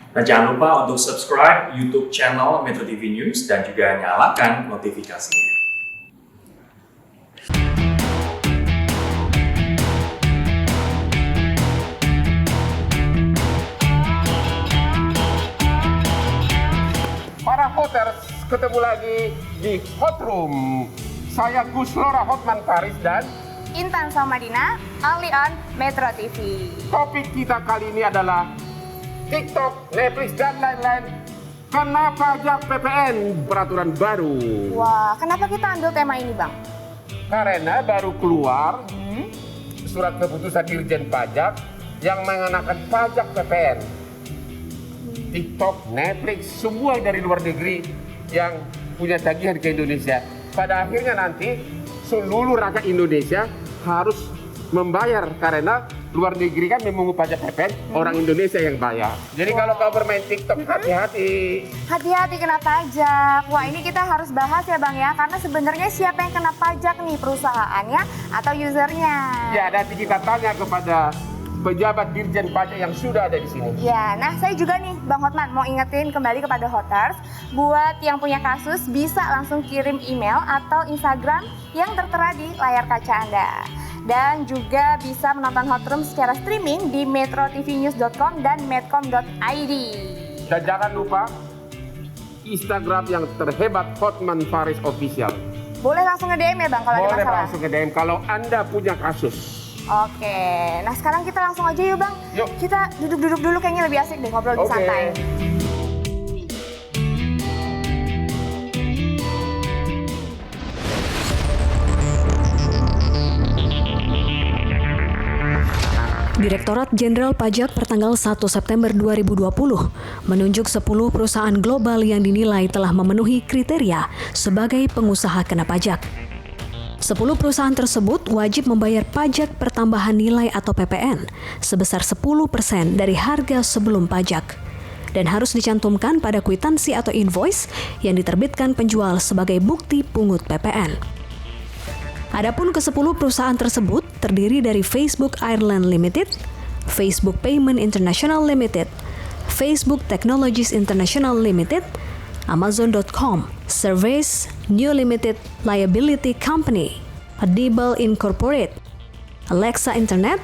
Dan jangan lupa untuk subscribe YouTube channel Metro TV News dan juga nyalakan notifikasinya. Para Hoters, ketemu lagi di Hot Room. Saya Gus Lora Hotman Paris dan Intan Samadina, only on Metro TV. topik kita kali ini adalah TikTok, Netflix, dan lain-lain. Kena pajak PPN, peraturan baru. Wah, kenapa kita ambil tema ini, Bang? Karena baru keluar surat keputusan Dirjen Pajak yang mengenakan pajak PPN. TikTok, Netflix, semua dari luar negeri yang punya tagihan ke Indonesia. Pada akhirnya nanti seluruh rakyat Indonesia harus membayar karena luar negeri kan memungut pajak PPN, orang Indonesia yang bayar. Jadi kalau kau bermain TikTok, hati-hati. Hati-hati kena pajak. Wah, ini kita harus bahas ya, Bang ya, karena sebenarnya siapa yang kena pajak nih, perusahaannya atau usernya? Ya, nanti kita tanya kepada pejabat Dirjen Pajak yang sudah ada di sini. Ya, nah saya juga nih Bang Hotman mau ingetin kembali kepada Hoters, buat yang punya kasus bisa langsung kirim email atau Instagram yang tertera di layar kaca Anda. Dan juga bisa menonton Hot Room secara streaming di metrotvnews.com dan medcom.id. Dan jangan lupa Instagram yang terhebat Hotman Paris Official. Boleh langsung nge-DM ya Bang kalau ada Boleh masalah? langsung ke DM kalau Anda punya kasus. Oke, nah sekarang kita langsung aja yuk Bang. Yuk. Kita duduk-duduk dulu, kayaknya lebih asik deh ngobrol lebih Oke. santai. Direktorat Jenderal Pajak pertanggal 1 September 2020 menunjuk 10 perusahaan global yang dinilai telah memenuhi kriteria sebagai pengusaha kena pajak. 10 perusahaan tersebut wajib membayar pajak pertambahan nilai atau PPN sebesar 10% dari harga sebelum pajak dan harus dicantumkan pada kwitansi atau invoice yang diterbitkan penjual sebagai bukti pungut PPN. Adapun ke-10 perusahaan tersebut terdiri dari Facebook Ireland Limited, Facebook Payment International Limited, Facebook Technologies International Limited, Amazon.com, Service, New Limited Liability Company, Audible Incorporated, Alexa Internet,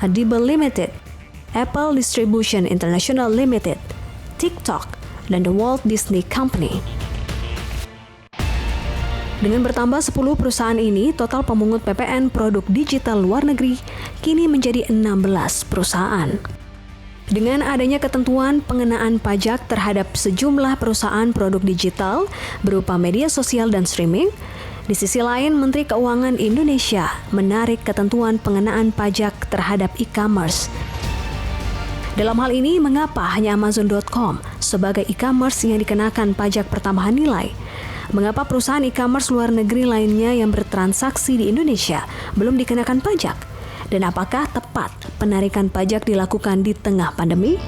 Audible Limited, Apple Distribution International Limited, TikTok, dan The Walt Disney Company. Dengan bertambah 10 perusahaan ini, total pemungut PPN produk digital luar negeri kini menjadi 16 perusahaan. Dengan adanya ketentuan pengenaan pajak terhadap sejumlah perusahaan produk digital berupa media sosial dan streaming, di sisi lain Menteri Keuangan Indonesia menarik ketentuan pengenaan pajak terhadap e-commerce. Dalam hal ini, mengapa hanya Amazon.com sebagai e-commerce yang dikenakan pajak pertambahan nilai? Mengapa perusahaan e-commerce luar negeri lainnya yang bertransaksi di Indonesia belum dikenakan pajak? Dan apakah tepat penarikan pajak dilakukan di tengah pandemi?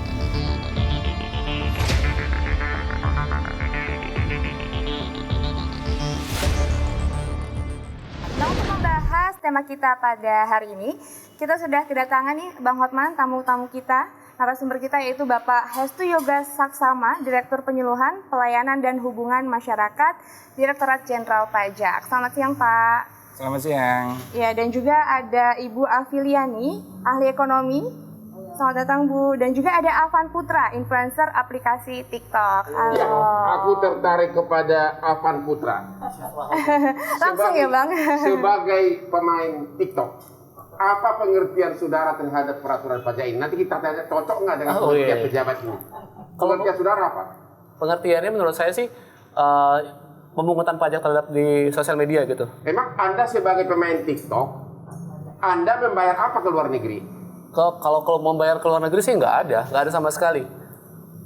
Nah, untuk membahas tema kita pada hari ini, kita sudah kedatangan nih Bang Hotman, tamu-tamu kita. Narasumber kita yaitu Bapak Hestu Yoga Saksama, Direktur Penyuluhan, Pelayanan dan Hubungan Masyarakat, Direktorat Jenderal Pajak. Selamat siang, Pak. Selamat siang. Ya, dan juga ada Ibu Afiliani, ahli ekonomi. Selamat datang, Bu. Dan juga ada Avan Putra, influencer aplikasi TikTok. Halo. Ya, aku tertarik kepada Avan Putra. Langsung ya, Bang. Sebagai pemain TikTok, apa pengertian saudara terhadap peraturan pajak ini? Nanti kita tanya cocok nggak dengan pengertian pejabat ini? Pengertian saudara apa? Pengertiannya menurut saya sih pemungutan pajak terhadap di sosial media gitu. Emang Anda sebagai pemain TikTok, Anda membayar apa ke luar negeri? Kalau membayar ke luar negeri sih nggak ada sama sekali.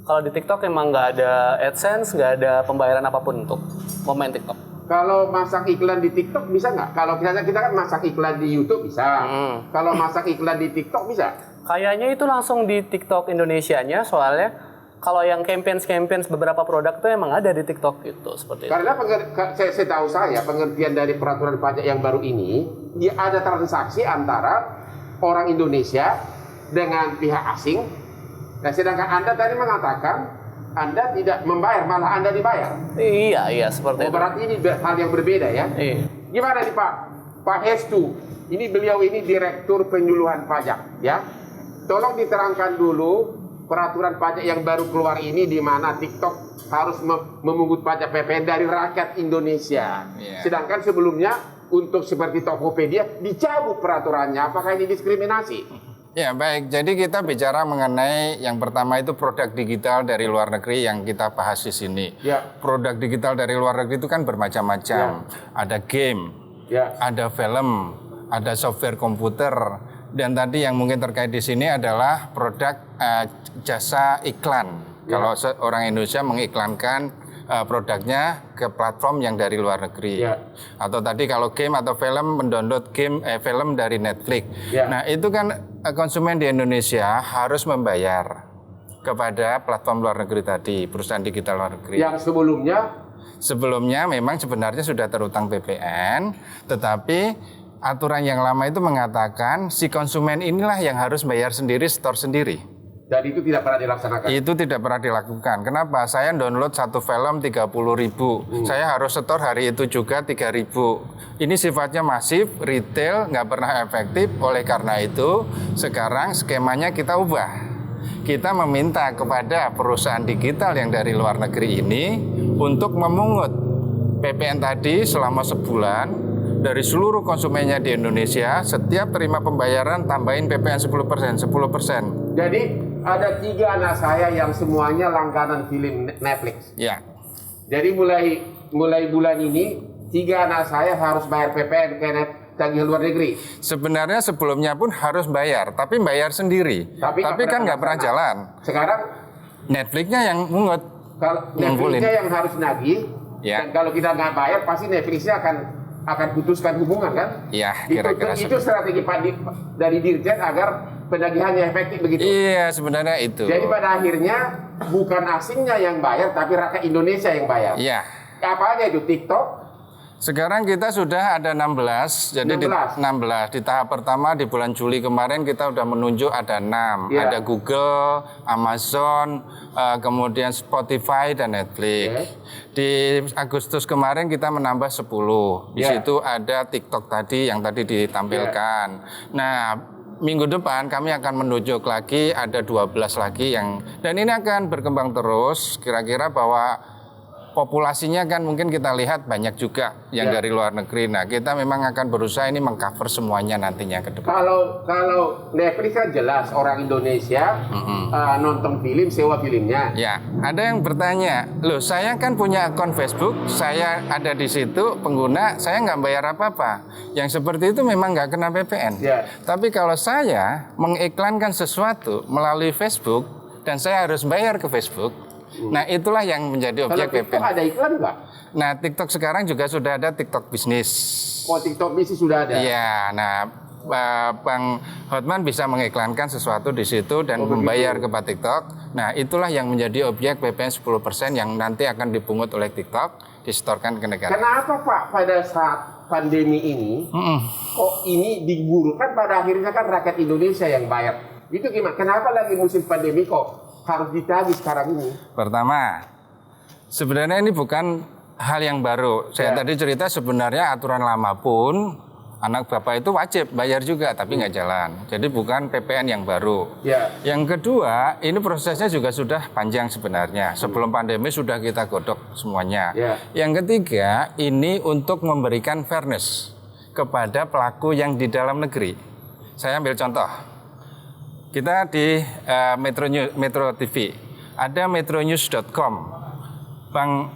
Kalau di TikTok emang nggak ada AdSense, nggak ada pembayaran apapun untuk pemain TikTok. Kalau masak iklan di TikTok bisa nggak? Kalau kita kan masak iklan di YouTube bisa. Kalau masak iklan di TikTok bisa? Kayaknya itu langsung di TikTok Indonesianya, soalnya kalau yang campaign beberapa produk itu emang ada di TikTok gitu, seperti Karena itu. saya tahu pengertian dari peraturan pajak yang baru ini, dia ada transaksi antara orang Indonesia dengan pihak asing Nah, sedangkan Anda tadi mengatakan Anda tidak membayar, malah Anda dibayar. Iya, seperti Oh, itu. berarti ini hal yang berbeda ya. Iya. Gimana nih Pak Hestu? Ini beliau ini Direktur Penyuluhan Pajak ya. Tolong diterangkan dulu peraturan pajak yang baru keluar ini di mana TikTok harus memungut pajak PPN dari rakyat Indonesia. Sedangkan sebelumnya untuk seperti Tokopedia dicabut peraturannya. Apakah ini diskriminasi? Ya baik, jadi kita bicara mengenai yang pertama itu produk digital dari luar negeri yang kita bahas di sini. Ya. Produk digital dari luar negeri itu kan bermacam-macam. Ada game, ada film, ada software komputer, dan tadi yang mungkin terkait di sini adalah produk jasa iklan. Kalau orang Indonesia mengiklankan produknya ke platform yang dari luar negeri. Atau tadi kalau game atau film mendownload film dari Netflix. Nah, itu kan konsumen di Indonesia harus membayar kepada platform luar negeri tadi, perusahaan digital luar negeri. Yang sebelumnya memang sebenarnya sudah terutang PPN, tetapi aturan yang lama itu mengatakan si konsumen inilah yang harus bayar sendiri, store sendiri. Dan itu tidak pernah dilaksanakan? Itu tidak pernah dilakukan. Kenapa? Saya download satu film 30.000. Saya harus setor hari itu juga 3.000. Ini sifatnya masif, retail, nggak pernah efektif. Oleh karena itu, sekarang skemanya kita ubah. Kita meminta kepada perusahaan digital yang dari luar negeri ini untuk memungut PPN tadi selama sebulan dari seluruh konsumennya di Indonesia. Setiap terima pembayaran tambahin PPN 10%. Jadi ada 3 anak saya yang semuanya langganan film Netflix. Ya. Jadi mulai bulan ini 3 anak saya harus bayar PPN ke tagihan luar negeri. Sebenarnya sebelumnya pun harus bayar, tapi bayar sendiri. Tapi kan nggak pernah jalan. Sekarang Netflixnya yang mungut. kalau Netflixnya yang harus nagih, dan kalau kita nggak bayar pasti Netflixnya akan putuskan hubungan kan? Iya, kira-kira itu strategi dari Dirjen agar penagihannya efektif begitu. Iya, sebenarnya itu. Jadi pada akhirnya bukan asingnya yang bayar, tapi rakyat Indonesia yang bayar. Iya. Apa aja itu TikTok? Sekarang kita sudah ada 16. Jadi 16. Di tahap pertama di bulan Juli kemarin kita sudah menunjuk ada 6. Ada Google, Amazon, kemudian Spotify dan Netflix. Di Agustus kemarin kita menambah 10. Di situ ada TikTok tadi yang tadi ditampilkan. Nah, minggu depan kami akan menunjuk lagi ada 12 lagi dan ini akan berkembang terus. Kira-kira bahwa populasinya kan mungkin kita lihat banyak juga yang dari luar negeri. Nah, kita memang akan berusaha ini mengcover semuanya nantinya ke depan. Kalau Netflix kan jelas orang Indonesia nonton film, sewa filmnya. Ya, ada yang bertanya, loh saya kan punya akun Facebook, saya ada di situ pengguna, saya nggak bayar apa-apa. Yang seperti itu memang nggak kena PPN. Tapi kalau saya mengiklankan sesuatu melalui Facebook dan saya harus bayar ke Facebook, nah itulah yang menjadi objek PPN. TikTok ada iklan nggak? Nah, TikTok sekarang juga sudah ada TikTok bisnis. Oh, TikTok bisnis sudah ada? Iya, nah Bang Hotman bisa mengiklankan sesuatu di situ dan membayar kepada TikTok. Nah, itulah yang menjadi objek PPN 10% yang nanti akan dipungut oleh TikTok, disetorkan ke negara. Kenapa Pak pada saat pandemi ini, kok ini diburukan pada akhirnya kan rakyat Indonesia yang bayar? Itu gimana? Kenapa lagi musim pandemi kok harus ditagih sekarang ini? Pertama, sebenarnya ini bukan hal yang baru. Saya tadi cerita sebenarnya aturan lama pun anak bapak itu wajib bayar juga, tapi nggak jalan. Jadi bukan PPN yang baru. Yang kedua, ini prosesnya juga sudah panjang sebenarnya. Sebelum pandemi sudah kita godok semuanya. Yang ketiga, ini untuk memberikan fairness kepada pelaku yang di dalam negeri. Saya ambil contoh. Kita di Metro TV, ada metronews.com. Bang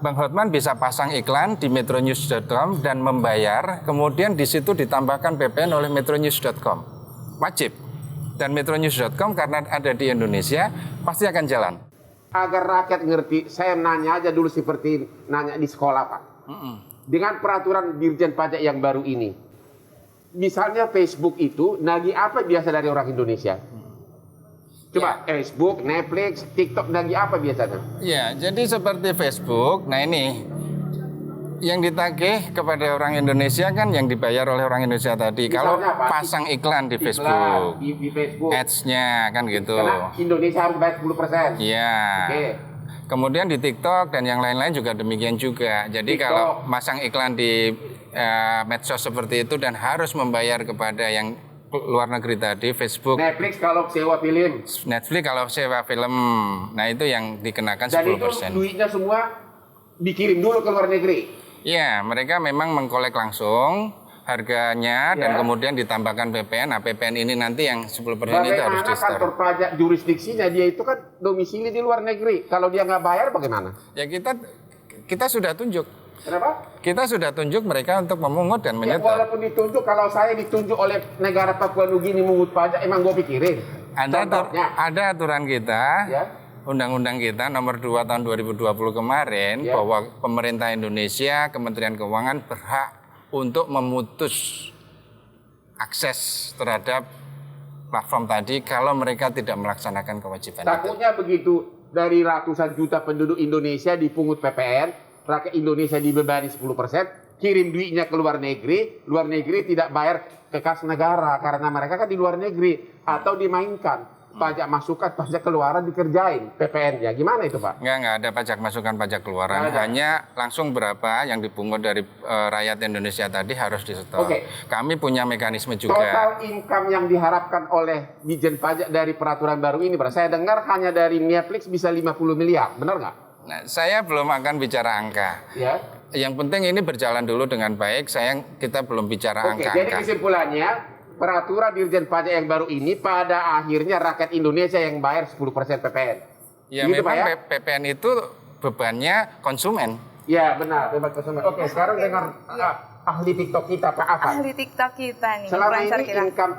Hotman bisa pasang iklan di metronews.com dan membayar, kemudian di situ ditambahkan PPN oleh metronews.com. Wajib. Dan metronews.com karena ada di Indonesia, pasti akan jalan. Agar rakyat ngerti, saya nanya aja dulu seperti nanya di sekolah Pak. Dengan peraturan Dirjen Pajak yang baru ini, misalnya Facebook itu nagih apa biasa dari orang Indonesia? Coba Facebook, Netflix, TikTok nagih apa biasanya? Ya, jadi seperti Facebook. Nah ini yang ditagih kepada orang Indonesia kan yang dibayar oleh orang Indonesia tadi. Kalau Misalnya apa? pasang iklan di Iklan Facebook, di Facebook. ads-nya kan gitu. Karena Indonesia harus bayar 10%. Iya. Oke. Kemudian di TikTok dan yang lain-lain juga demikian juga. Jadi TikTok. kalau masang iklan di medsos seperti itu dan harus membayar kepada yang luar negeri tadi, Facebook, Netflix kalau sewa film. Netflix kalau sewa film, nah itu yang dikenakan Dan itu 10%. duitnya semua dikirim dulu ke luar negeri. Iya, mereka memang mengkolek langsung harganya dan Ya. kemudian ditambahkan PPN. Nah, PPN ini nanti yang 10% itu harus Bagaimana di-store. kantor pajak jurisdiksinya dia itu kan domisili di luar negeri. Kalau dia nggak bayar bagaimana? Ya kita sudah tunjuk. Kenapa? Kita sudah tunjuk mereka untuk memungut dan Ya, menyetor. walaupun ditunjuk, kalau saya ditunjuk oleh negara Papua Nugini mengut pajak, emang gue pikirin. Contohnya, Ada aturan kita. ya, Undang-undang kita nomor 2 tahun 2020 kemarin Ya. bahwa pemerintah Indonesia, Kementerian Keuangan berhak untuk memutus akses terhadap platform tadi kalau mereka tidak melaksanakan kewajiban itu. takutnya begitu dari ratusan juta penduduk Indonesia dipungut PPN, rakyat Indonesia dibebani 10%, kirim duitnya ke luar negeri tidak bayar ke kas negara karena mereka kan di luar negeri atau dimainkan. Pajak masukan, pajak keluaran dikerjain PPN-nya. Gimana itu, Pak? Nggak ada pajak masukan, pajak keluaran. Nggak ada. Hanya langsung berapa yang dipungut dari rakyat Indonesia tadi harus disetor. Oke. Kami punya mekanisme juga. Total income yang diharapkan oleh Dijen Pajak dari peraturan baru ini, Pak. Saya dengar hanya dari Netflix bisa 50 miliar. Benar nggak? Nah, saya belum akan bicara angka. Ya. Yang penting ini berjalan dulu dengan baik. Kita belum bicara Oke, jadi angka-angka. kesimpulannya peraturan Dirjen Pajak yang baru ini pada akhirnya rakyat Indonesia yang bayar 10% PPN. Ya Gitu, memang Pak, ya? PPN itu bebannya konsumen. Ya, benar. Bebas konsumen. Oke, sekarang dengar ahli TikTok kita, Pak Afan. Ahli TikTok kita nih, Selama influencer ini kita. income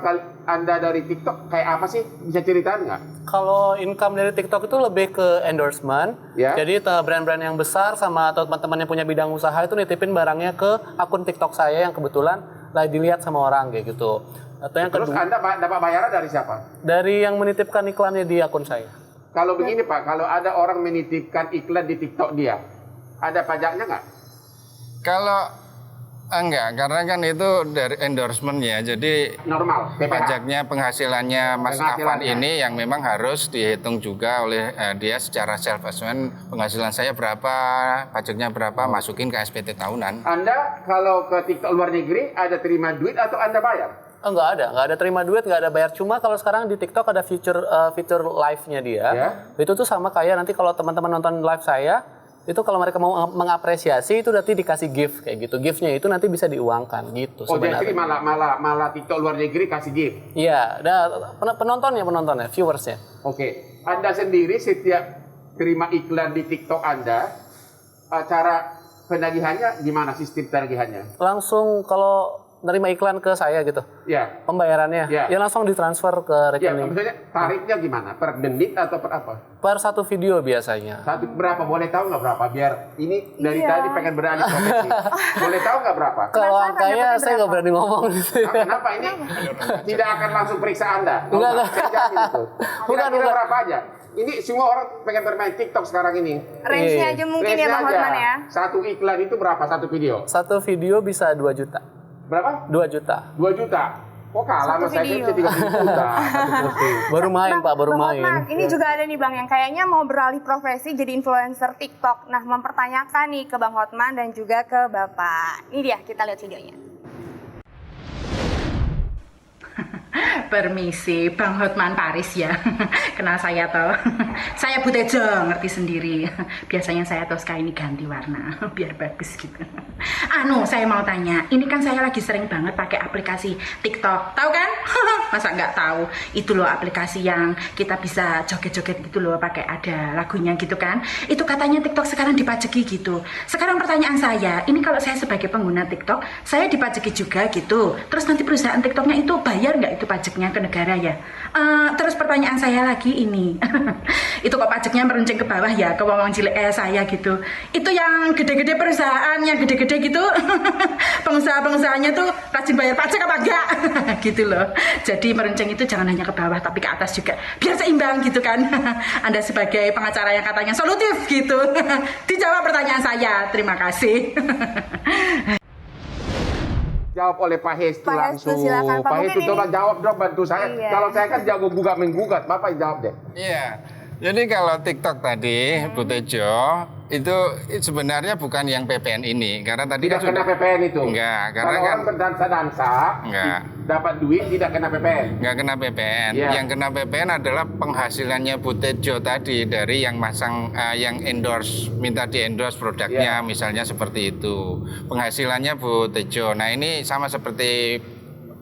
Anda dari TikTok kayak apa sih? Bisa ceritain nggak? Kalau income dari TikTok itu lebih ke endorsement. Ya. Jadi brand-brand yang besar sama atau teman-teman yang punya bidang usaha itu nitipin barangnya ke akun TikTok saya yang kebetulan lagi dilihat sama orang kayak gitu. Atau yang Terus kedua Anda dapat bayaran dari siapa? dari yang menitipkan iklannya di akun saya. Kalau begini Pak, kalau ada orang menitipkan iklan di TikTok dia, ada pajaknya nggak? Kalau enggak, karena kan itu dari endorsement ya. Jadi Normal, PPH. pajaknya penghasilannya Mas Afan ini yang memang harus dihitung juga oleh dia secara self assessment. Penghasilan saya berapa, pajaknya berapa, masukin ke SPT tahunan. Anda kalau ke TikTok luar negeri ada terima duit atau Anda bayar? Nggak ada terima duit, nggak ada bayar. Cuma kalau sekarang di TikTok ada fitur live-nya dia. Ya. Itu tuh sama kayak nanti kalau teman-teman nonton live saya, itu kalau mereka mau mengapresiasi itu nanti dikasih gift kayak gitu. Gift-nya itu nanti bisa diuangkan gitu Oh, jadi sebenarnya. malah TikTok luar negeri kasih gift. Iya, penontonnya, viewersnya. Oke. Anda sendiri setiap terima iklan di TikTok Anda, cara penagihannya gimana sistem penagihannya? Langsung kalau nerima iklan ke saya gitu, Ya. pembayarannya, Ya. ya langsung ditransfer ke Ya, rekening. maksudnya tarifnya gimana? Per menit atau per apa? Per satu video biasanya. Satu berapa? Boleh tahu nggak berapa? Biar ini dari Iya. tadi pengen beralih profesi. Boleh tahu nggak berapa? Kalau Penasaran angkanya dapetnya saya nggak berapa? berani ngomong gitu. Nah, kenapa ini tidak akan langsung periksa Anda? Enggak. Saya jamin itu. Kira-kira Bukan. berapa aja? Ini semua orang pengen bermain TikTok sekarang ini. Range-nya aja mungkin ya Bang Range-nya Hotman aja. ya. Satu iklan itu berapa satu video? Satu video bisa 2 juta. Berapa? 2 juta. 2 juta. Kok kalah Satu sama saya video. bisa 30 juta satu posting. Baru main Pak, baru Bang main. Hotman, ini juga ada nih Bang yang kayaknya mau beralih profesi jadi influencer TikTok. Nah, mempertanyakan nih ke Bang Hotman dan juga ke Bapak. Ini dia, kita lihat videonya. Permisi, Bang Hotman Paris ya. Kenal saya toh. Saya Butejo, ngerti sendiri. Biasanya saya Tosca ini ganti warna biar bagus gitu. Saya mau tanya, ini kan saya lagi sering banget pakai aplikasi TikTok. Tahu kan? Masa nggak tahu? Itu loh aplikasi yang kita bisa joget-joget gitu loh, pakai ada lagunya gitu kan. Itu katanya TikTok sekarang dipajeki gitu. Sekarang pertanyaan saya, ini kalau saya sebagai pengguna TikTok, saya dipajeki juga gitu. Terus nanti perusahaan TikToknya itu bayar nggak itu pajaknya ke negara ya. Terus pertanyaan saya lagi ini, itu kok pajaknya meruncing ke bawah ya, ke wong cilik saya gitu. Itu yang gede-gede perusahaan, yang gede-gede gitu, pengusaha-pengusahanya tuh rajin bayar pajak apa enggak? Gitu loh. Jadi meruncing itu jangan hanya ke bawah, tapi ke atas juga, biar seimbang gitu kan. Anda sebagai pengacara yang katanya solutif gitu, dijawab pertanyaan saya. Terima kasih. Jawab oleh Pak Hestu Pak Hestu, langsung. silakan. Pak, Pak Hestu mungkin coba ini- jawab dong, bantu saya. Iya. Kalau saya kan jago gugat menggugat, Bapak jawab deh. Iya. Jadi kalau TikTok tadi, Bu Tejo, itu sebenarnya bukan yang PPN ini, karena tadi Tidak kan kena sudah PPN itu. Enggak, karena Kalau kan orang berdansa-dansa, enggak. dapat duit tidak kena PPN. Nggak kena PPN. Iya. Yang kena PPN adalah penghasilannya Bu Tejo tadi dari yang masang, yang endorse, minta di endorse produknya, Iya. misalnya seperti itu. Penghasilannya Bu Tejo. Nah ini sama seperti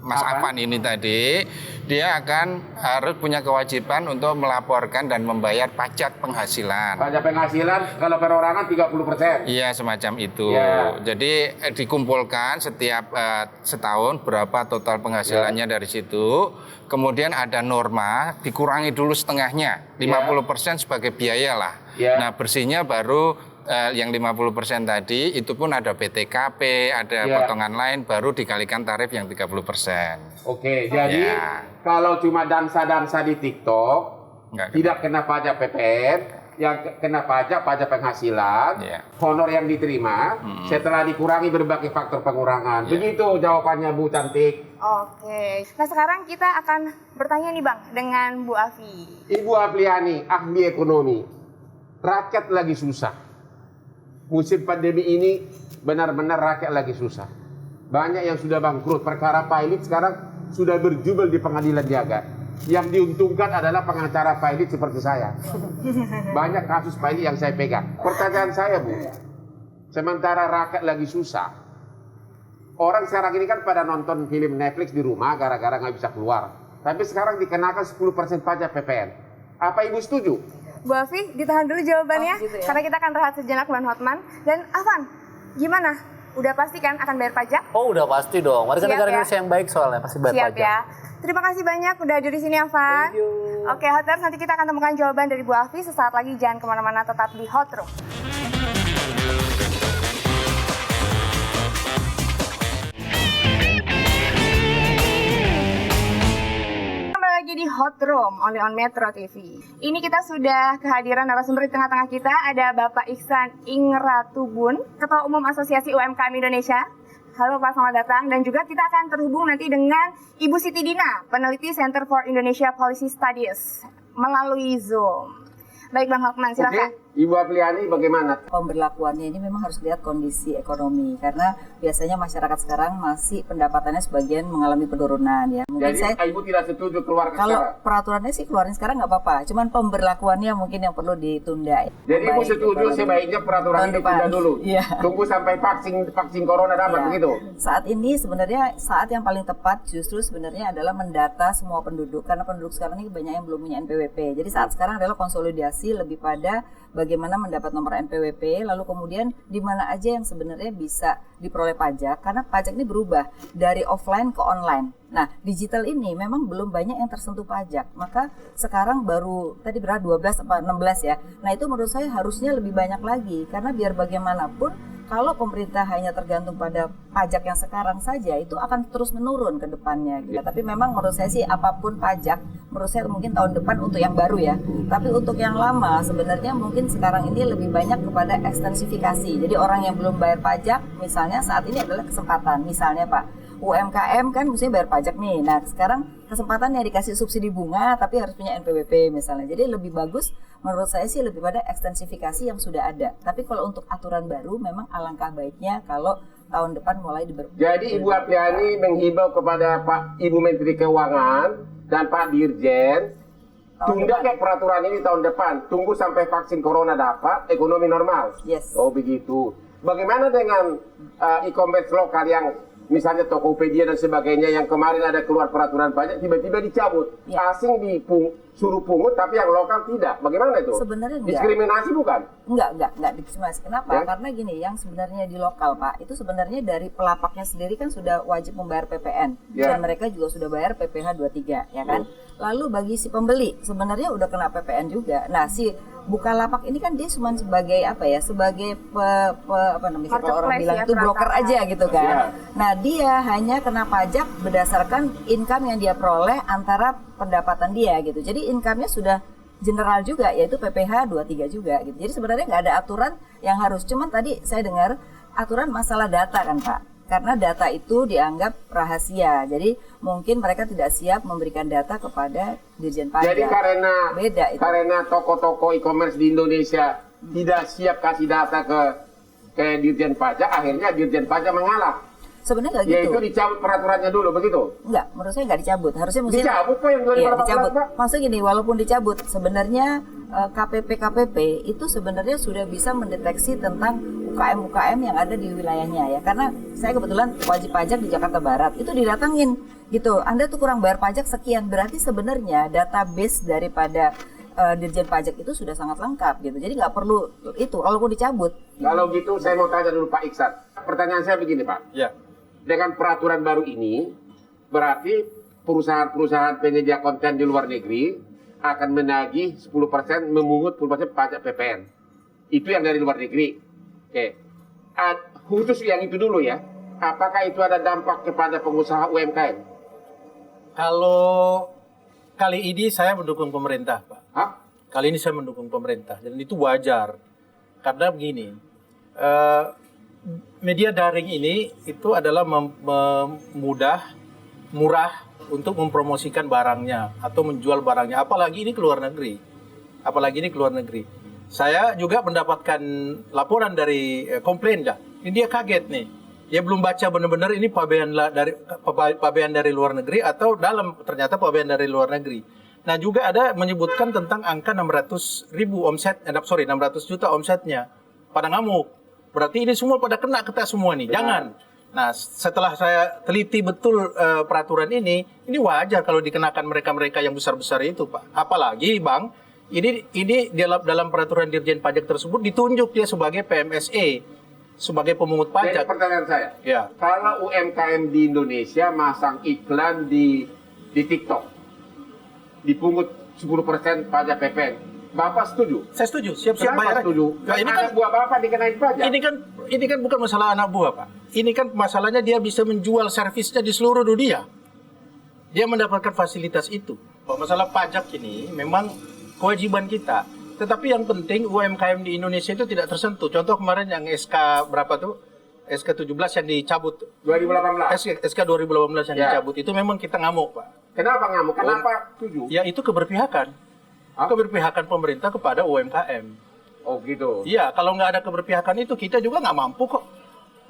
Mas Apa? Afan ini tadi, dia akan harus punya kewajiban untuk melaporkan dan membayar pajak penghasilan. Pajak penghasilan kalau perorangan 30%. Iya semacam itu. Ya. Jadi dikumpulkan setiap setahun berapa total penghasilannya dari situ. Kemudian ada norma dikurangi dulu setengahnya, 50% sebagai biaya lah. Ya. Nah bersihnya baru yang 50% tadi itu pun ada BTKP, ada Ya. potongan lain baru dikalikan tarif yang 30%. Oke, jadi Ya. kalau cuma dansa-dansa di TikTok Nggak kena. tidak kena pajak PPN, yang kena pajak penghasilan, Ya. honor yang diterima setelah dikurangi berbagai faktor pengurangan. Ya. Begitu jawabannya Bu Cantik. Oke. Nah sekarang kita akan bertanya nih Bang dengan Bu Afi. Ibu Apriani, ahli ekonomi. Rakyat lagi susah. Musim pandemi ini benar-benar rakyat lagi susah. Banyak yang sudah bangkrut. Perkara pilot sekarang sudah berjubel di pengadilan jagat. Yang diuntungkan adalah pengacara pilot seperti saya. Banyak kasus pilot yang saya pegang. Pertanyaan saya, Bu, sementara rakyat lagi susah, orang sekarang ini kan pada nonton film Netflix di rumah gara-gara nggak bisa keluar. Tapi sekarang dikenakan 10% pajak PPN. Apa Ibu setuju? Bu Afi, ditahan dulu jawabannya, Oh, gitu ya. karena kita akan rehat sejenak Bang Hotman. Dan Afan, gimana? Udah pasti kan akan bayar pajak? Oh udah pasti dong. Warga Siap negara ya? Indonesia yang baik soalnya pasti bayar Siap pajak. ya. Terima kasih banyak udah hadir di sini Afan. Thank you. Oke Hoters, nanti kita akan temukan jawaban dari Bu Afi sesaat lagi. Jangan kemana-mana, tetap di Hot Room. Kembali lagi di Hot Room only on Metro TV. Ini kita sudah kehadiran narasumber di tengah-tengah kita. Ada Bapak Iksan Ingratubun, Ketua Umum Asosiasi UMKM Indonesia. Halo Pak, selamat datang. Dan juga kita akan terhubung nanti dengan Ibu Siti Dina, peneliti Center for Indonesia Policy Studies, melalui Zoom. Baik Bang Hotman, silakan. Oke, Ibu Apriani bagaimana? Pemberlakuannya ini memang harus lihat kondisi ekonomi karena biasanya masyarakat sekarang masih pendapatannya sebagian mengalami penurunan ya. Mungkin Jadi Ibu tidak setuju keluar kalau sekarang? peraturannya sih keluarin sekarang nggak apa-apa, cuman pemberlakuannya mungkin yang perlu ditunda. Jadi Ibu Baik, setuju kalau- sebaiknya peraturan tahun ini depan. ditunda dulu? Iya. Tunggu sampai vaksin corona dapat, Ya. begitu? Saat ini sebenarnya saat yang paling tepat justru sebenarnya adalah mendata semua penduduk karena penduduk sekarang ini banyak yang belum punya NPWP. Jadi saat sekarang adalah konsolidasi lebih pada bagaimana mendapat nomor NPWP, lalu kemudian di mana aja yang sebenarnya bisa diperoleh pajak karena pajak ini berubah dari offline ke online. Nah, digital ini memang belum banyak yang tersentuh pajak. Maka sekarang baru tadi berapa 12 apa 16 ya. Nah, itu menurut saya harusnya lebih banyak lagi karena biar bagaimanapun kalau pemerintah hanya tergantung pada pajak yang sekarang saja, itu akan terus menurun ke depannya. Gitu. Tapi memang menurut saya sih apapun pajak, menurut saya mungkin tahun depan untuk yang baru ya. Tapi untuk yang lama sebenarnya mungkin sekarang ini lebih banyak kepada ekstensifikasi. Jadi orang yang belum bayar pajak, misalnya saat ini adalah kesempatan. Misalnya Pak, UMKM kan mestinya bayar pajak nih. Nah sekarang kesempatannya dikasih subsidi bunga tapi harus punya NPWP misalnya. Jadi lebih bagus menurut saya sih lebih pada ekstensifikasi yang sudah ada. Tapi kalau untuk aturan baru memang alangkah baiknya kalau tahun depan mulai Jadi Ibu Apriani menghimbau kepada Pak Ibu Menteri Keuangan dan Pak Dirjen, tunda kayak peraturan ini tahun depan. Tunggu sampai vaksin corona dapat, ekonomi normal. Yes. Oh begitu. Bagaimana dengan e-commerce lokal yang misalnya Tokopedia dan sebagainya yang kemarin ada keluar peraturan pajak tiba-tiba dicabut. Ya. Asing suruh pungut tapi yang lokal tidak. Bagaimana itu? Sebenarnya enggak. Diskriminasi bukan? Enggak diskriminasi. Kenapa? Ya? Karena gini, yang sebenarnya di lokal, Pak, itu sebenarnya dari pelapaknya sendiri kan sudah wajib membayar PPN. Ya. Dan mereka juga sudah bayar PPh 23, ya kan? Lalu bagi si pembeli, sebenarnya udah kena PPN juga. Nah, si Bukalapak ini kan dia cuma sebagai apa ya? Sebagai apa namanya? Kalau orang bilang itu broker aja gitu kan. Ya. Nah, dia hanya kena pajak berdasarkan income yang dia peroleh antara pendapatan dia gitu. Jadi income-nya sudah general juga, yaitu PPh 23 juga gitu. Jadi sebenarnya nggak ada aturan yang harus. Cuman tadi saya dengar aturan masalah data kan Pak. Karena data itu dianggap rahasia. Jadi mungkin mereka tidak siap memberikan data kepada Dirjen Pajak. Jadi beda itu. karena toko-toko e-commerce di Indonesia tidak siap kasih data ke Dirjen Pajak, akhirnya Dirjen Pajak mengalah. Sebenarnya nggak gitu. Yaitu dicabut peraturannya dulu, begitu? Enggak, menurut saya nggak dicabut. Harusnya mesti Dicabut kok yang 2018, Iya, dicabut. Pak. Maksudnya gini, walaupun dicabut, sebenarnya KPP itu sebenarnya sudah bisa mendeteksi tentang UKM yang ada di wilayahnya ya. Karena saya kebetulan wajib pajak di Jakarta Barat, itu didatangin gitu. Anda tuh kurang bayar pajak sekian, berarti sebenarnya database daripada Dirjen Pajak itu sudah sangat lengkap gitu. Jadi nggak perlu itu, walaupun dicabut. Kalau gitu saya mau tanya dulu Pak Iksan. Pertanyaan saya begini Pak. Ya. Dengan peraturan baru ini, berarti perusahaan-perusahaan penyedia konten di luar negeri akan menagih 10%, memungut 10% pajak PPN. Itu yang dari luar negeri. Oke. Khusus yang itu dulu ya. Apakah itu ada dampak kepada pengusaha UMKM? Kalau kali ini saya mendukung pemerintah, Pak. Hah? Kali ini saya mendukung pemerintah, dan itu wajar. Karena begini, media daring ini itu adalah murah untuk mempromosikan barangnya atau menjual barangnya. Apalagi ini ke luar negeri. Saya juga mendapatkan laporan dari komplain dah. Ini dia kaget nih. Dia belum baca benar-benar ini pabean dari luar negeri atau ternyata pabean dari luar negeri. Nah juga ada menyebutkan tentang angka 600 juta omsetnya. Pada ngamuk. Berarti ini semua pada kena kita semua nih. Jangan. Nah, setelah saya teliti betul peraturan ini wajar kalau dikenakan mereka-mereka yang besar-besar itu, Pak. Apalagi, Bang, ini dalam peraturan Dirjen Pajak tersebut ditunjuk dia sebagai PMSE, sebagai pemungut pajak. Jadi pertanyaan saya, Ya. kalau UMKM di Indonesia masang iklan di TikTok, dipungut 10% pajak PPN, Bapak setuju? Saya setuju, siap-siap bayar. Kenapa setuju? Nah, ini kan anak buah Bapak dikenain pajak. Ini kan bukan masalah anak buah, Pak. Ini kan masalahnya dia bisa menjual servisnya di seluruh dunia. Dia mendapatkan fasilitas itu. Masalah pajak ini memang kewajiban kita. Tetapi yang penting UMKM di Indonesia itu tidak tersentuh. Contoh kemarin yang SK berapa tuh? SK 17 yang dicabut. 2018. SK 2018 yang dicabut itu memang kita ngamuk, Pak. Kenapa ngamuk? Kenapa setuju? Ya itu keberpihakan. Keberpihakan pemerintah kepada UMKM. Oh gitu. Iya, kalau nggak ada keberpihakan itu kita juga nggak mampu kok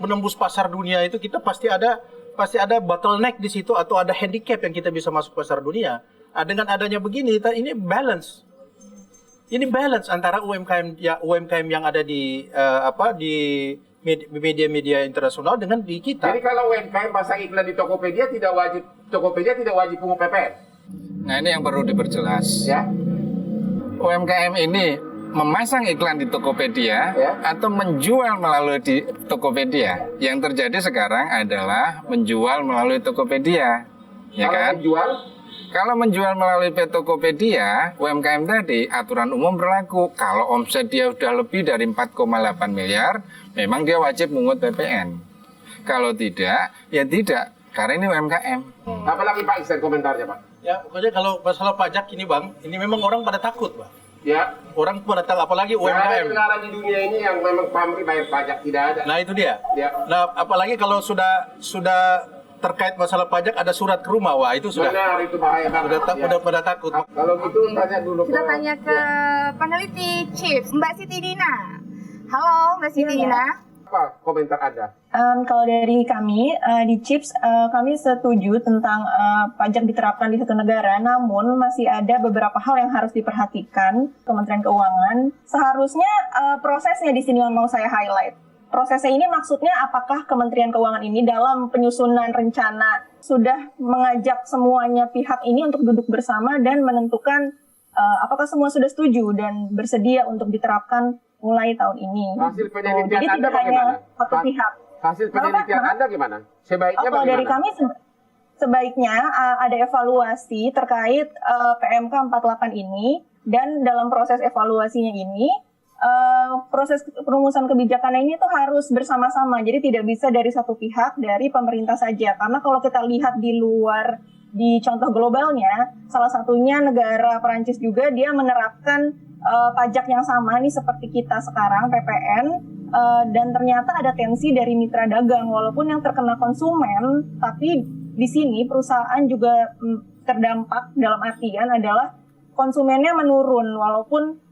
menembus pasar dunia itu. Kita pasti ada bottleneck di situ atau ada handicap yang kita bisa masuk pasar dunia. Nah, dengan adanya begini, ini balance. Ini balance antara UMKM yang ada di media-media internasional dengan di kita. Jadi kalau UMKM pasang iklan di Tokopedia tidak wajib pungut PPN. Nah ini yang perlu diperjelas. Ya. UMKM ini memasang iklan di Tokopedia atau menjual melalui di Tokopedia. Yang terjadi sekarang adalah menjual melalui Tokopedia, ya kan? Kalau menjual melalui Tokopedia, UMKM tadi aturan umum berlaku. Kalau omset dia sudah lebih dari 4,8 miliar, memang dia wajib mengungut PPN. Kalau tidak, ya tidak, karena ini UMKM. Apalagi Pak Iksan komentarnya Pak? Ya, pokoknya kalau masalah pajak ini Bang, ini memang orang pada takut, Bang. Ya. Orang pada takut, apalagi UMKM. Ada negara di dunia ini yang memang pamrih bayar pajak, tidak ada. Nah itu dia. Ya. Nah apalagi kalau sudah terkait masalah pajak ada surat ke rumah, wah itu sudah. Benar, itu bahaya banget. Udah pada takut. Kalau gitu tanya dulu. Kita tanya ke peneliti Chips, Mbak Siti Dina. Halo Mbak Siti Dina. Apa komentar Anda? Kalau dari kami di Chips, kami setuju tentang pajak diterapkan di satu negara, namun masih ada beberapa hal yang harus diperhatikan Kementerian Keuangan. Seharusnya prosesnya di sini yang mau saya highlight. prosesnya ini maksudnya apakah Kementerian Keuangan ini dalam penyusunan rencana sudah mengajak semuanya pihak ini untuk duduk bersama dan menentukan apakah semua sudah setuju dan bersedia untuk diterapkan mulai tahun ini. Hasil penelitian Jadi Anda tidak hanya bagaimana? satu pihak. Hasil penelitian Anda gimana? Sebaiknya Kalau bagaimana? dari kami sebaiknya ada evaluasi terkait PMK 48 ini, dan dalam proses evaluasinya ini proses perumusan kebijakan ini tuh harus bersama-sama, jadi tidak bisa dari satu pihak dari pemerintah saja, karena kalau kita lihat di luar, di contoh globalnya, salah satunya negara Perancis juga dia menerapkan pajak yang sama nih seperti kita sekarang PPN, dan ternyata ada tensi dari mitra dagang, walaupun yang terkena konsumen, tapi di sini perusahaan juga terdampak dalam artian adalah konsumennya menurun, walaupun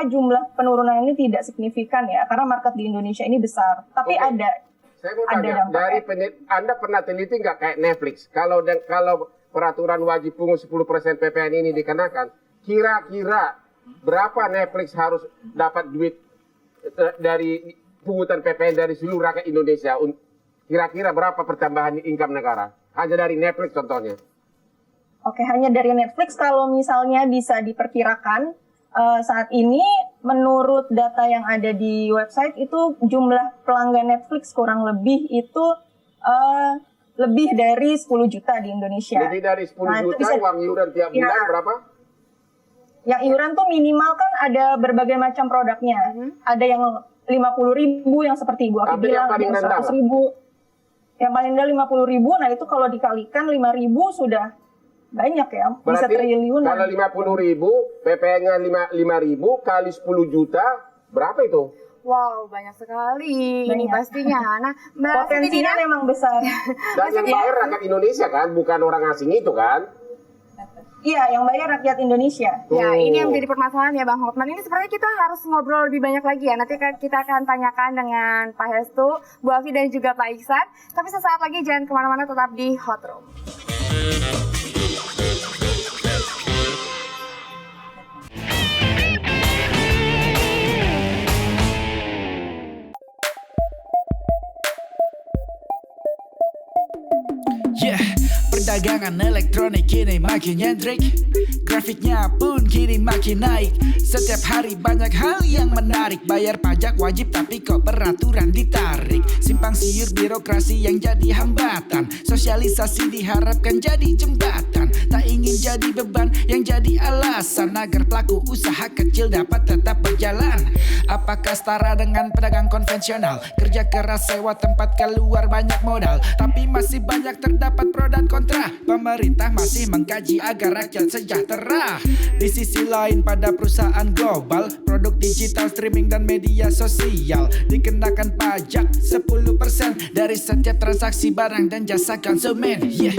jumlah penurunan ini tidak signifikan ya, karena market di Indonesia ini besar. Tapi ada. Saya mau tanya, dari Anda pernah teliti nggak kayak Netflix? Kalau peraturan wajib pungut 10% PPN ini dikenakan, kira-kira berapa Netflix harus dapat duit dari pungutan PPN dari seluruh rakyat Indonesia? Kira-kira berapa pertambahan income negara? Hanya dari Netflix contohnya. Oke, hanya dari Netflix kalau misalnya bisa diperkirakan, saat ini menurut data yang ada di website itu jumlah pelanggan Netflix kurang lebih itu lebih dari 10 juta di Indonesia. Jadi dari 10 juta uang iuran tiap bulan berapa? Yang iuran tuh minimal kan ada berbagai macam produknya. Ada yang 50.000 yang seperti Ibu Afi bilang, ada yang 100.000. Yang paling rendah 50.000, nah itu kalau dikalikan 5.000 sudah banyak ya, bisa triliunan. Kalau 50.000, PPN-nya 5.000 kali 10 juta, berapa itu? Wow, banyak sekali ini pastinya. Nah, potensinya memang besar. Dan yang bayar rakyat Indonesia kan, bukan orang asing itu kan? Iya, yang bayar rakyat Indonesia. Ya, ini yang menjadi permasalahan ya Bang Hotman. Ini sebenarnya kita harus ngobrol lebih banyak lagi ya. Nanti kita akan tanyakan dengan Pak Hestu, Bu Afi dan juga Pak Iksan. Tapi sesaat lagi jangan kemana-mana, tetap di Hot Room. Yeah, perdagangan elektronik kini makin nyentrik, grafiknya pun kini makin naik. Setiap hari banyak hal yang menarik. Bayar pajak wajib tapi kok peraturan ditarik. Simpang siur birokrasi yang jadi hambatan. Sosialisasi diharapkan jadi jembatan. Tak ingin jadi beban yang jadi alasan agar pelaku usaha kecil dapat tetap berjalan. Apakah setara dengan pedagang konvensional? Kerja keras sewa tempat keluar banyak modal, tapi masih banyak terdapat pro dan kontra. Pemerintah masih mengkaji agar rakyat sejahtera. Di sisi lain pada perusahaan global, produk digital, streaming dan media sosial dikenakan pajak 10% dari setiap transaksi barang dan jasa konsumen. Yeah.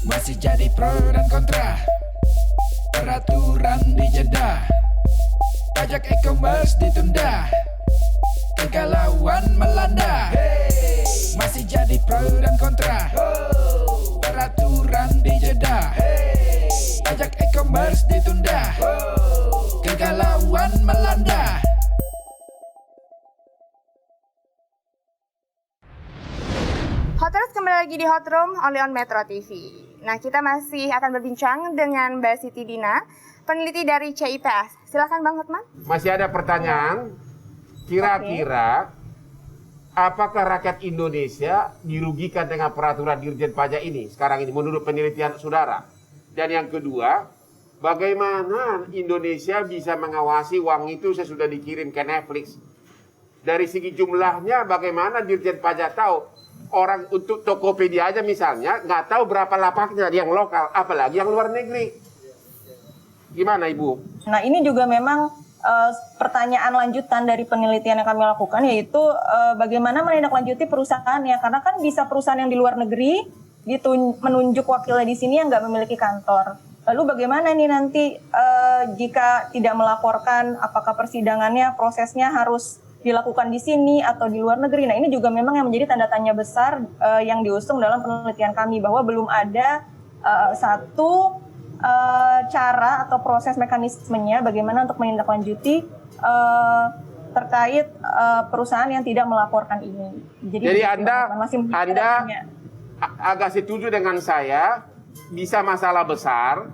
Masih jadi pro dan kontra, peraturan dijeda, pajak e-commerce ditunda, kegalauan melanda. Masih jadi pro dan kontra, peraturan dijeda, pajak e-commerce ditunda, kegalauan melanda. Hoters kembali lagi di Hot Room only on Metro TV. Nah, kita masih akan berbincang dengan Mbak Siti Dina, peneliti dari CIPS. Silakan Bang Hotman. Masih ada pertanyaan, kira-kira apakah rakyat Indonesia dirugikan dengan peraturan Dirjen Pajak ini sekarang ini menurut penelitian saudara? Dan yang kedua, bagaimana Indonesia bisa mengawasi uang itu sesudah dikirim ke Netflix? Dari segi jumlahnya, bagaimana Dirjen Pajak tahu? Orang untuk Tokopedia aja misalnya nggak tahu berapa lapaknya yang lokal, apalagi yang luar negeri. Gimana Ibu? Nah, ini juga memang pertanyaan lanjutan dari penelitian yang kami lakukan, yaitu bagaimana menindaklanjuti perusahaannya, karena kan bisa perusahaan yang di luar negeri menunjuk wakilnya di sini yang nggak memiliki kantor. Lalu bagaimana nih nanti jika tidak melaporkan, apakah persidangannya prosesnya harus dilakukan di sini atau di luar negeri? Nah, ini juga memang yang menjadi tanda tanya besar yang diusung dalam penelitian kami, bahwa belum ada satu cara atau proses mekanismenya bagaimana untuk menindaklanjuti terkait perusahaan yang tidak melaporkan ini. Jadi Anda punya. agak setuju dengan saya, bisa masalah besar,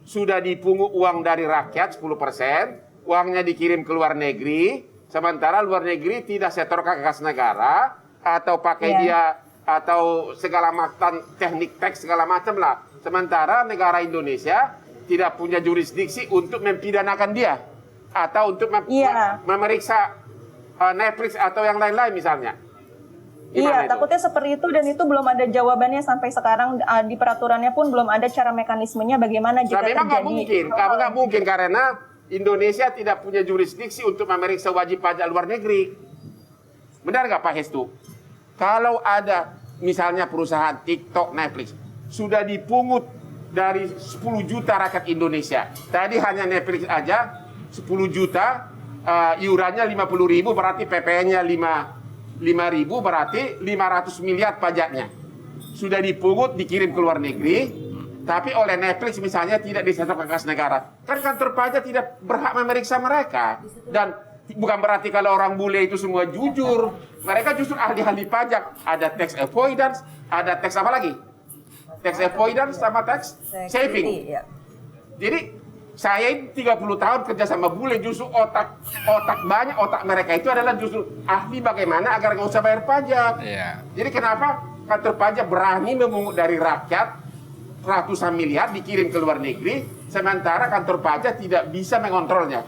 sudah dipungut uang dari rakyat 10%, uangnya dikirim ke luar negeri, sementara luar negeri tidak setorkan ke kas negara, atau pakai dia, atau segala macam teknik teks segala macam lah. Sementara negara Indonesia tidak punya jurisdiksi untuk mempidanakan dia, atau untuk memeriksa Netflix atau yang lain-lain misalnya. Iya, takutnya seperti itu dan itu belum ada jawabannya sampai sekarang. Di peraturannya pun belum ada cara mekanismenya bagaimana jika memang terjadi. nggak mungkin karena Indonesia tidak punya jurisdiksi untuk memeriksa wajib pajak luar negeri. Benar nggak Pak Hestu? Kalau ada misalnya perusahaan TikTok, Netflix sudah dipungut dari 10 juta rakyat Indonesia. Tadi hanya Netflix aja 10 juta, iurannya 50.000, berarti PPN-nya 5.000, berarti 500 miliar pajaknya. Sudah dipungut, dikirim ke luar negeri, tapi oleh Netflix misalnya tidak disetorkan ke kas negara. Kan kantor pajak tidak berhak memeriksa mereka. Dan bukan berarti kalau orang bule itu semua jujur. Mereka justru ahli-ahli pajak. Ada tax avoidance, ada tax apa lagi? Tax avoidance sama tax saving. Jadi saya ini 30 tahun kerja sama bule, justru otak mereka itu adalah justru ahli bagaimana agar nggak usah bayar pajak. Jadi kenapa kantor pajak berani memungut dari rakyat ratusan miliar dikirim ke luar negeri, sementara kantor pajak tidak bisa mengontrolnya?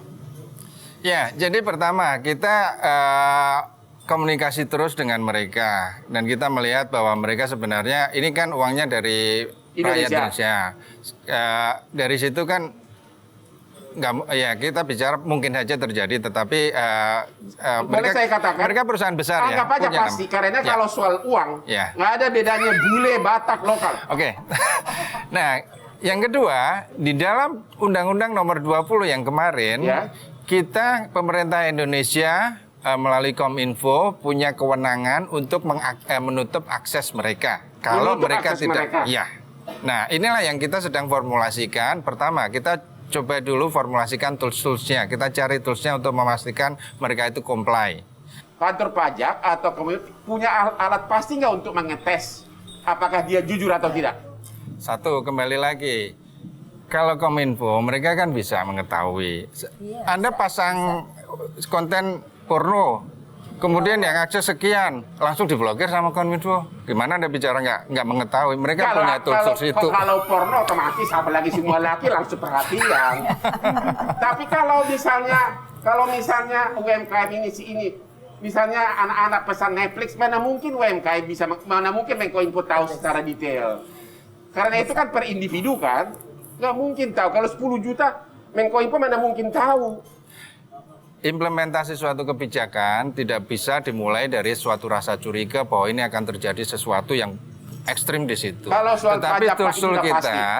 Ya, jadi pertama kita komunikasi terus dengan mereka dan kita melihat bahwa mereka sebenarnya ini kan uangnya dari rakyat Indonesia. Dari situ kan kita bicara mungkin saja terjadi, tetapi mereka perusahaan besar anggap aja pasti, karena kalau soal uang nggak ada bedanya bule, Batak, lokal. Oke. Nah, yang kedua, di dalam Undang-Undang Nomor 20 yang kemarin, kita pemerintah Indonesia melalui Kominfo punya kewenangan untuk menutup akses mereka. Kalau mereka tidak, Nah, inilah yang kita sedang formulasikan. Pertama, kita coba dulu formulasikan tools-toolsnya. Kita cari toolsnya untuk memastikan mereka itu comply. Kantor pajak atau punya alat pasti nggak untuk mengetes apakah dia jujur atau tidak? Satu, kembali lagi. Kalau Kominfo, mereka kan bisa mengetahui. Anda pasang konten porno, kemudian yang akses sekian, langsung diblokir sama Kominfo. Gimana Anda bicara nggak mengetahui? Mereka punya tools itu. Kalau porno otomatis, apalagi semua laki langsung perhatian. Tapi kalau misalnya UMKM ini, misalnya anak-anak pesan Netflix, mana mungkin UMKM bisa, mana mungkin Menkominfo tahu secara detail. Karena itu kan per individu kan, nggak mungkin tahu. Kalau 10 juta, Menkominfo mana mungkin tahu. Implementasi suatu kebijakan tidak bisa dimulai dari suatu rasa curiga bahwa ini akan terjadi sesuatu yang ekstrim di situ. Tetapi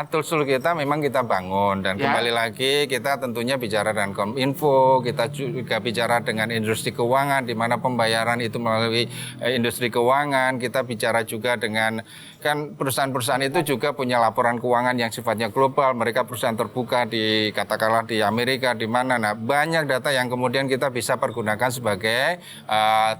tool kita memang kita bangun dan kembali lagi kita tentunya bicara dengan Kominfo, kita juga bicara dengan industri keuangan di mana pembayaran itu melalui industri keuangan, kita bicara juga dengan kan perusahaan-perusahaan itu juga punya laporan keuangan yang sifatnya global, mereka perusahaan terbuka di katakanlah di Amerika di mana. Nah, banyak data yang kemudian kita bisa pergunakan sebagai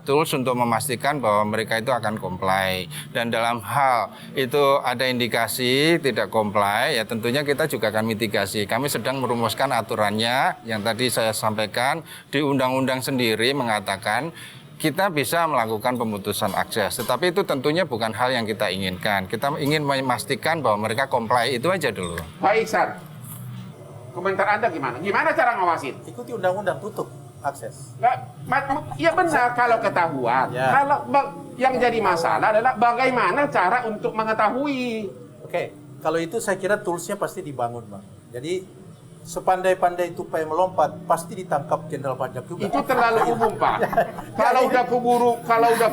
tools untuk memastikan bahwa mereka itu akan comply. Dan dalam hal itu ada indikasi tidak comply, ya tentunya kita juga akan mitigasi. Kami sedang merumuskan aturannya yang tadi saya sampaikan di undang-undang sendiri mengatakan kita bisa melakukan pemutusan akses. Tetapi itu tentunya bukan hal yang kita inginkan. Kita ingin memastikan bahwa mereka comply, itu aja dulu. Pak Iksan, komentar Anda gimana? Gimana cara ngawasin? Ikuti undang-undang, tutup akses. Iya benar kalau ketahuan. Kalau yang jadi masalah adalah bagaimana cara untuk mengetahui. Oke, kalau itu saya kira toolsnya pasti dibangun, Bang. Jadi sepandai-pandai tupai melompat pasti ditangkap jenderal pajak juga. Itu terlalu umum, Pak. Kalau udah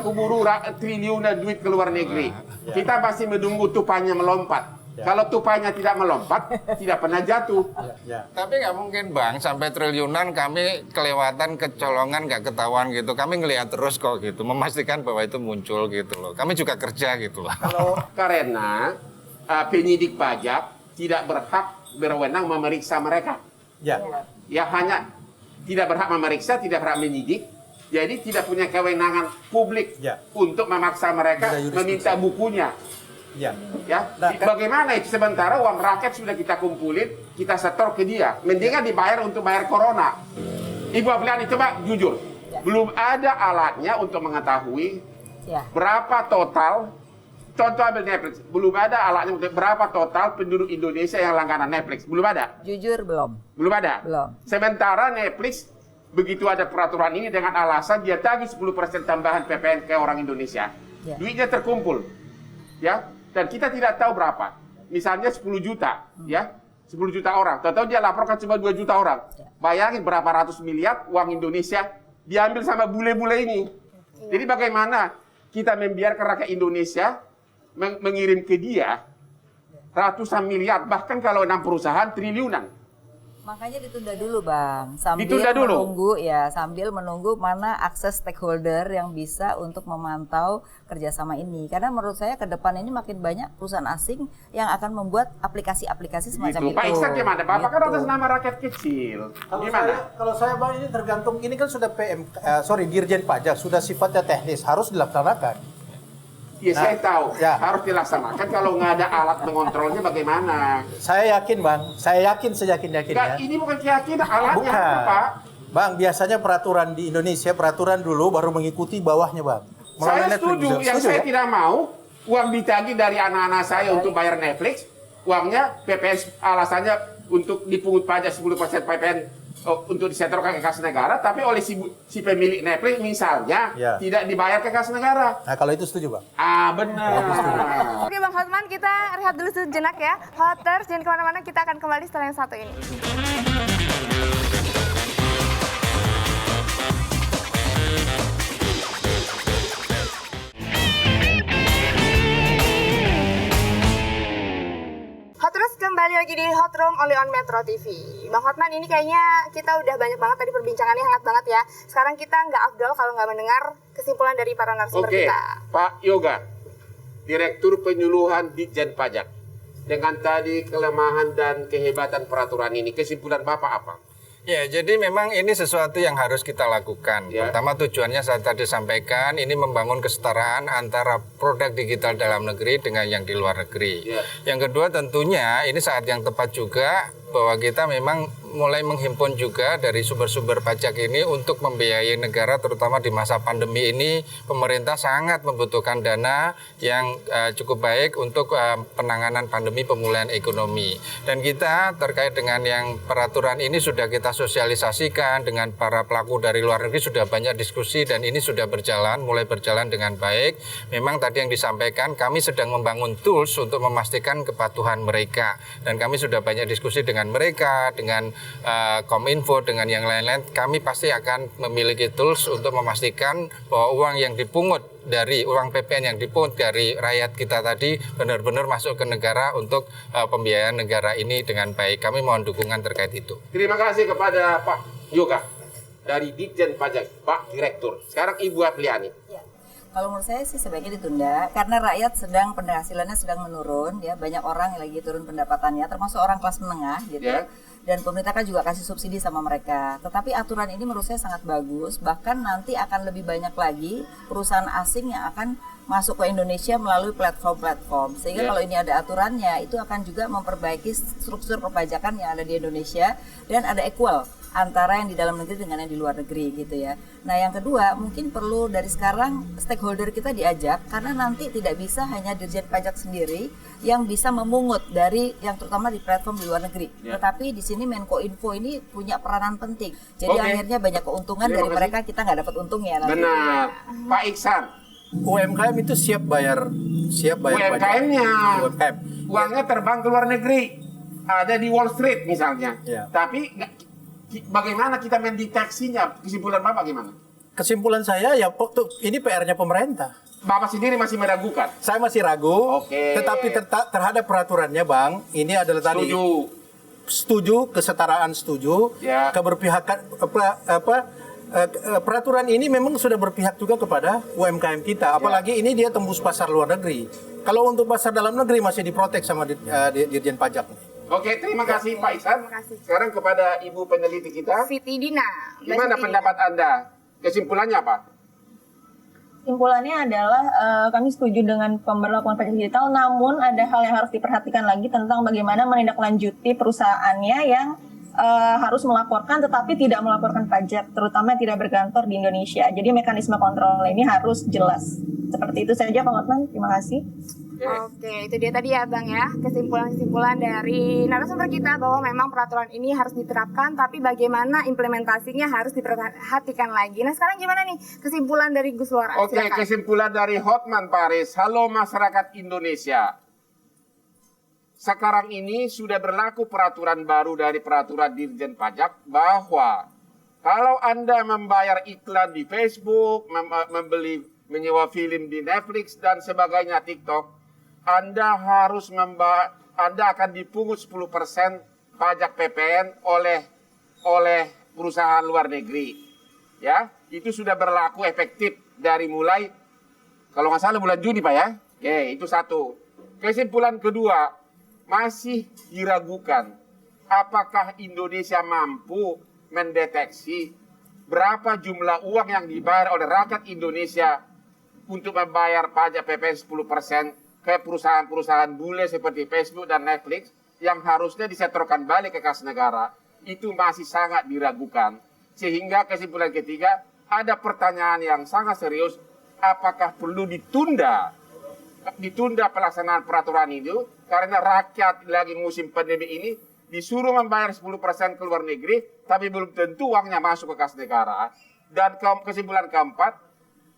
kuburu triliunan duit ke luar negeri, kita masih menunggu tupainya melompat. Kalau tupainya tidak melompat, tidak pernah jatuh. Tapi nggak mungkin, Bang, sampai triliunan kami kelewatan, kecolongan, nggak ketahuan gitu. Kami ngelihat terus kok gitu, memastikan bahwa itu muncul gitu loh. Kami juga kerja gitu loh. Karena penyidik pajak tidak berhak berwenang memeriksa mereka. Ya hanya tidak berhak memeriksa, tidak berhak menyidik, Jadi tidak punya kewenangan publik untuk memaksa mereka meminta bukunya. Ya, bagaimana itu sementara uang rakyat sudah kita kumpulin, kita setor ke dia. Mendingan dibayar untuk bayar corona. Ibu Apriani, coba jujur, belum ada alatnya untuk mengetahui berapa total. Contoh ambil Netflix, belum ada alatnya untuk berapa total penduduk Indonesia yang langganan Netflix. Belum ada. Jujur belum. Belum ada. Belum. Sementara Netflix begitu ada peraturan ini dengan alasan dia tagih 10% tambahan PPN ke orang Indonesia. Duitnya terkumpul. Ya. Dan kita tidak tahu berapa. Misalnya 10 juta, ya. 10 juta orang. Tahu-tahu dia laporkan cuma 2 juta orang. Bayangin berapa ratus miliar uang Indonesia diambil sama bule-bule ini. Jadi bagaimana kita membiarkan rakyat Indonesia mengirim ke dia ratusan miliar, bahkan kalau 6 perusahaan triliunan. Makanya ditunda dulu, Bang. Sambil ditunda dulu. sambil menunggu mana akses stakeholder yang bisa untuk memantau kerjasama ini. Karena menurut saya ke depan ini makin banyak perusahaan asing yang akan membuat aplikasi-aplikasi semacam itu. Pak Iksan gimana? Bapak kan atas nama rakyat kecil. Kalau saya Bang, ini tergantung, ini kan sudah Dirjen Pajak, sudah sifatnya teknis, harus dilaksanakan. Ya, saya tahu. Harus dilaksanakan. Kalau nggak ada alat mengontrolnya bagaimana? Saya yakin, Bang. Saya yakin seyakin-yakinnya. Ini bukan keyakinan, alatnya apa, Pak? Bang, biasanya peraturan di Indonesia, peraturan dulu baru mengikuti bawahnya, Bang. Saya setuju. Yang saya tidak mau, uang ditagih dari anak-anak saya untuk bayar Netflix, uangnya PPN alasannya untuk dipungut pajak 10% PPN untuk disetorkan ke kas negara, tapi oleh si pemilik Netflix misalnya tidak dibayar ke kas negara. Nah, kalau itu setuju, Bang. Benar. Oke Bang Hotman, kita rehat dulu sejenak ya. Hoters, jangan kemana-mana, kita akan kembali setelah yang satu ini. Terus kembali lagi di Hot Room only on Metro TV. Bang Hotman, ini kayaknya kita udah banyak banget tadi perbincangannya, hangat banget ya. Sekarang kita nggak afdol kalau nggak mendengar kesimpulan dari para narasumber kita. Pak Yoga, Direktur Penyuluhan Ditjen Pajak. Dengan tadi kelemahan dan kehebatan peraturan ini, kesimpulan Bapak apa? Ya, jadi memang ini sesuatu yang harus kita lakukan. Pertama tujuannya saya tadi sampaikan, ini membangun kesetaraan antara produk digital dalam negeri dengan yang di luar negeri. Yang kedua tentunya ini saat yang tepat juga bahwa kita memang mulai menghimpun juga dari sumber-sumber pajak ini untuk membiayai negara, terutama di masa pandemi ini. Pemerintah sangat membutuhkan dana yang cukup baik untuk penanganan pandemi, pemulihan ekonomi. Dan kita terkait dengan yang peraturan ini sudah kita sosialisasikan dengan para pelaku dari luar negeri, sudah banyak diskusi dan ini sudah berjalan, mulai berjalan dengan baik. Memang tadi yang disampaikan, kami sedang membangun tools untuk memastikan kepatuhan mereka. Dan kami sudah banyak diskusi dengan mereka, dengan Kominfo, dengan yang lain-lain. Kami pasti akan memiliki tools untuk memastikan bahwa uang yang dipungut dari uang PPN yang dipungut dari rakyat kita tadi benar-benar masuk ke negara untuk pembiayaan negara ini dengan baik. Kami mohon dukungan terkait itu. Terima kasih kepada Pak Yoga dari Ditjen Pajak, Pak Direktur. Sekarang Ibu Apriani. Kalau menurut saya sih sebaiknya ditunda karena rakyat sedang penghasilannya sedang menurun ya, banyak orang yang lagi turun pendapatannya termasuk orang kelas menengah gitu. Dan pemerintah kan juga kasih subsidi sama mereka. Tetapi aturan ini menurut saya sangat bagus, bahkan nanti akan lebih banyak lagi perusahaan asing yang akan masuk ke Indonesia melalui platform-platform. Sehingga kalau ini ada aturannya, itu akan juga memperbaiki struktur perpajakan yang ada di Indonesia dan ada equal antara yang di dalam negeri dengan yang di luar negeri gitu ya. Nah yang kedua mungkin perlu dari sekarang stakeholder kita diajak, karena nanti tidak bisa hanya Dirjen Pajak sendiri yang bisa memungut dari yang terutama di platform di luar negeri. Tetapi di sini Menkominfo ini punya peranan penting. Jadi akhirnya banyak keuntungan dari mereka, kita nggak dapat untungnya nanti. Benar. Pak Iksan, UMKM itu siap bayar UMKM-nya. Uangnya terbang ke luar negeri. Ada di Wall Street misalnya. Tapi bagaimana kita mendeteksinya? Kesimpulan Bapak gimana? Kesimpulan saya ya ini PR-nya pemerintah. Bapak sendiri masih meragukan? Saya masih ragu. Tetapi terhadap peraturannya, Bang, ini adalah tadi setuju, kesetaraan setuju, keberpihakan peraturan ini memang sudah berpihak juga kepada UMKM kita. Apalagi ini dia tembus pasar luar negeri. Kalau untuk pasar dalam negeri masih diprotek sama Dirjen Pajak. Oke, terima kasih Pak Iksan. Sekarang kepada Ibu peneliti kita, Siti Dina. Gimana pendapat Anda Kesimpulannya apa? Kesimpulannya adalah kami setuju dengan pemberlakuan pajak digital, namun ada hal yang harus diperhatikan lagi tentang bagaimana menindaklanjuti perusahaannya yang harus melaporkan tetapi tidak melaporkan pajak, terutama tidak berkantor di Indonesia. Jadi mekanisme kontrol ini harus jelas. Seperti itu saja Pak Hotman, terima kasih. Oke, itu dia tadi ya Bang ya, kesimpulan-kesimpulan dari narasumber kita bahwa memang peraturan ini harus diterapkan, tapi bagaimana implementasinya harus diperhatikan lagi. Nah sekarang gimana nih kesimpulan dari Gus Lora? Oke, kesimpulan dari Hotman Paris. Halo masyarakat Indonesia. Sekarang ini sudah berlaku peraturan baru dari peraturan Dirjen Pajak bahwa kalau Anda membayar iklan di Facebook, menyewa film di Netflix dan sebagainya TikTok, Anda akan dipungut 10% pajak PPN oleh perusahaan luar negeri. Ya, itu sudah berlaku efektif dari mulai kalau nggak salah bulan Juni Pak ya. Oke, itu satu. Kesimpulan kedua, masih diragukan apakah Indonesia mampu mendeteksi berapa jumlah uang yang dibayar oleh rakyat Indonesia untuk membayar pajak PPN 10% ke perusahaan-perusahaan bule seperti Facebook dan Netflix yang harusnya disetorkan balik ke kas negara. Itu masih sangat diragukan. Sehingga kesimpulan ketiga, ada pertanyaan yang sangat serius, apakah perlu ditunda pelaksanaan peraturan itu karena rakyat lagi musim pandemi ini disuruh membayar 10% ke luar negeri, tapi belum tentu uangnya masuk ke kas negara. Dan kesimpulan keempat,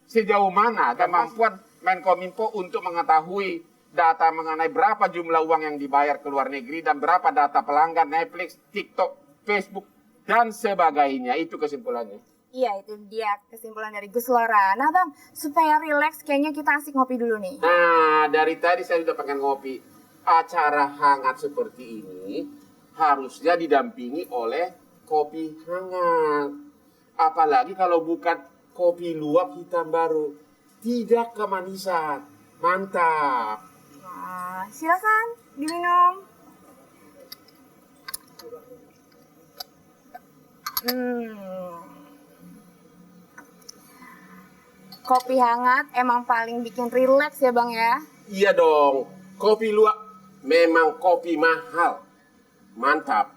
sejauh mana kemampuan Menkominfo untuk mengetahui data mengenai berapa jumlah uang yang dibayar ke luar negeri dan berapa data pelanggan Netflix, TikTok, Facebook, dan sebagainya. Itu kesimpulannya. Iya, itu dia kesimpulan dari Gus Lora. Nah Bang, supaya rileks kayaknya kita asik ngopi dulu nih. Nah, dari tadi saya sudah pengen ngopi. Acara hangat seperti ini harusnya didampingi oleh kopi hangat. Apalagi kalau bukan kopi luwak hitam baru. Tidak kemanisan. Mantap. Nah, silakan diminum. Kopi hangat emang paling bikin rileks ya Bang ya? Iya dong. Kopi luwak memang kopi mahal. Mantap.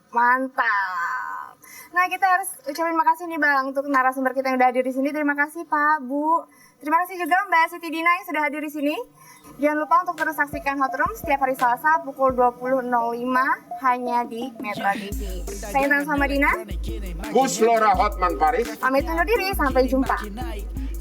Mantap. Nah, kita harus ucapin makasih nih Bang untuk narasumber kita yang udah hadir di sini. Terima kasih Pak, Bu. Terima kasih juga Mbak Siti Dina yang sudah hadir di sini. Jangan lupa untuk terus saksikan Hot Room setiap hari Selasa pukul 20.05 hanya di Metro TV. Saya Intan sama Dina. Gus Lora Hotman Paris. Pamit undur diri, sampai jumpa.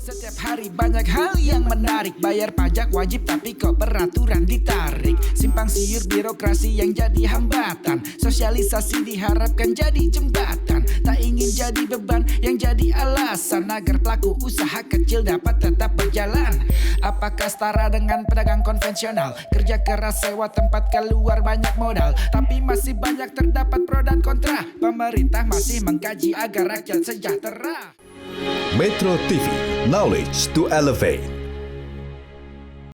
Setiap hari banyak hal yang menarik. Bayar pajak wajib tapi kok peraturan ditarik. Simpang siur birokrasi yang jadi hambatan. Sosialisasi diharapkan jadi jembatan. Tak ingin jadi beban yang jadi alasan agar pelaku usaha kecil dapat tetap berjalan. Apakah setara dengan pedagang konvensional? Kerja keras sewa tempat keluar banyak modal, tapi masih banyak terdapat pro dan kontra. Pemerintah masih mengkaji agar rakyat sejahtera. Metro TV, knowledge to elevate.